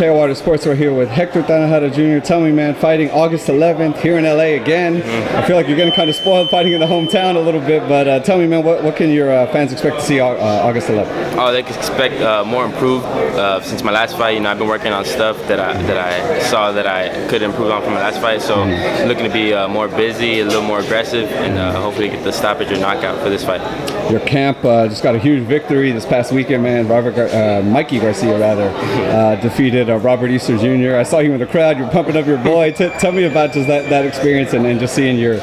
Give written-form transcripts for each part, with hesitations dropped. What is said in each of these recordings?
Water Sports. We're here with Hector Tanajara Jr. Tell me, man, fighting August 11th here in LA again. I feel like you're getting kind of spoiled fighting in the hometown a little bit, but tell me, man, what can your fans expect to see August 11th? Oh, they can expect more improved since my last fight. You know, I've been working on stuff that I saw that I could improve on from my last fight. So looking to be more busy, a little more aggressive, and hopefully get the stoppage or knockout for this fight. Your camp just got a huge victory this past weekend, man. Mikey Garcia, rather, defeated Robert Easter Jr. I saw you in the crowd. You're pumping up your boy. Tell me about just that experience and just seeing your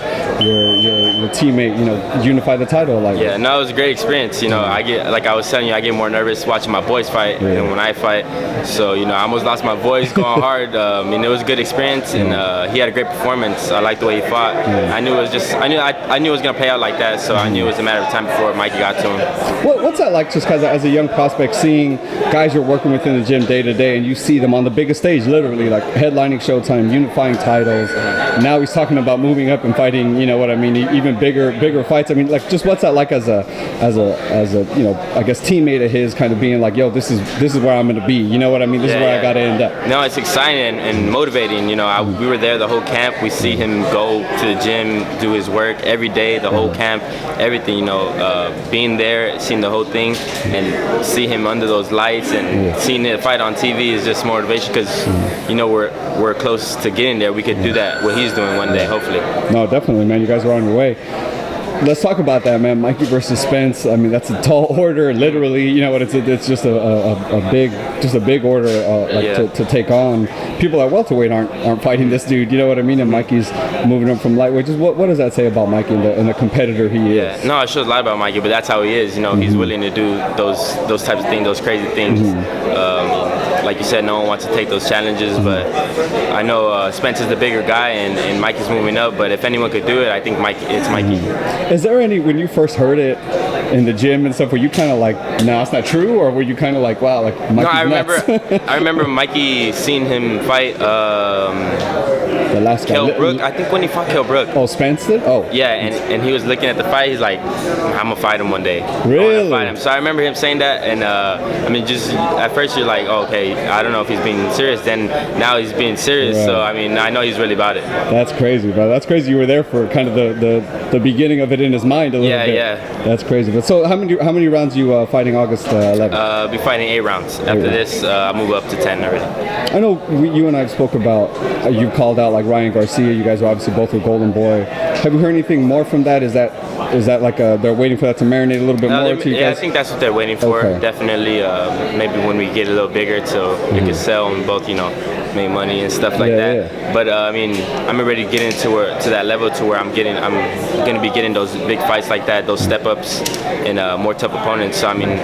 teammate, you know, unify the title like that. Yeah, no, it was a great experience. You know, like I was telling you, I get more nervous watching my boys fight than when I fight. So, you know, I almost lost my voice going hard. I mean, it was a good experience, and he had a great performance. I liked the way he fought. I knew it was just, I knew it was gonna play out like that. So I knew it was a matter of time before Mikey got to him. What's that like, just as a young prospect, seeing guys you're working with in the gym day to day, and you see them on the biggest stage, literally, like headlining Showtime, unifying titles. Now he's talking about moving up and fighting, you know what I mean, even bigger fights. I mean, like, just what's that like as a you know, I guess teammate of his, kind of being like, yo, this is where I'm gonna be. You know what I mean? This is where I gotta end up. No, it's exciting and motivating. You know, we were there the whole camp. We see him go to the gym, do his work every day, the whole camp, everything. You know, being there, seeing the whole thing, and see him under those lights and seeing the fight on TV is just motivation, because you know we're close to getting there. We could do that, what he's doing one day, hopefully. No, definitely, man. You guys are on your way. Let's talk about that, man. Mikey versus Spence. I mean, that's a tall order, literally. You know what? It's just a big order to take on. People at welterweight aren't fighting this dude. You know what I mean? And Mikey's moving up from lightweight. Just what does that say about Mikey and the competitor he is? No, I should lie about Mikey, but that's how he is. You know, he's willing to do those types of things, those crazy things. Like you said, no one wants to take those challenges, but I know Spence is the bigger guy, and Mikey's moving up. But if anyone could do it, I think it's Mikey. Is there any, when you first heard it in the gym and stuff, were you kind of like, no, it's not true, or were you kind of like, wow, like Mikey's nuts? I remember Mikey seeing him fight the last guy, Kell Brook. I think when he fought Kell Brook. Oh, Spence did? Oh. Yeah, and he was looking at the fight. He's like, I'm gonna fight him one day. Really? I'm gonna fight him. So I remember him saying that, and I mean, just at first you're like, oh, okay, I don't know if he's being serious. Then now he's being serious. Right. So I mean, I know he's really about it. That's crazy, bro. That's crazy. You were there for kind of the beginning of it in his mind a little bit. Yeah. That's crazy. But so how many rounds you fighting August 11th? Be fighting 8 rounds. After this, I'll move up to 10 already. I know you and I spoke about, you called out like Ryan Garcia. You guys are obviously both with Golden Boy. Have you heard anything more from that? Is that like they're waiting for that to marinate a little bit more to you guys? I think that's what they're waiting for. Okay. Definitely, maybe when we get a little bigger, so we can sell and both, you know, make money and stuff like that. Yeah. But I mean, I'm ready to get into that level to where I'm gonna be getting those big fights like that, those step ups, and more tough opponents. So I mean,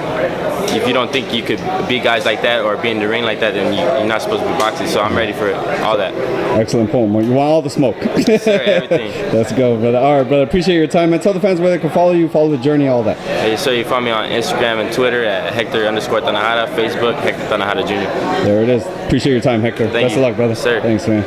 if you don't think you could beat guys like that or be in the ring like that, then you're not supposed to be boxing. So I'm ready for all that. Excellent point. You want all the smoke. Yes, sir, everything. Let's go, brother. All right, brother. Appreciate your time, man. Tell the fans where they can follow you, follow the journey, all that. Hey, so you follow me on Instagram and Twitter at Hector_Tanajara, Facebook Hector Tanajara Jr. There it is. Appreciate your time, Hector. Best of luck, brother. Sir. Thanks, man.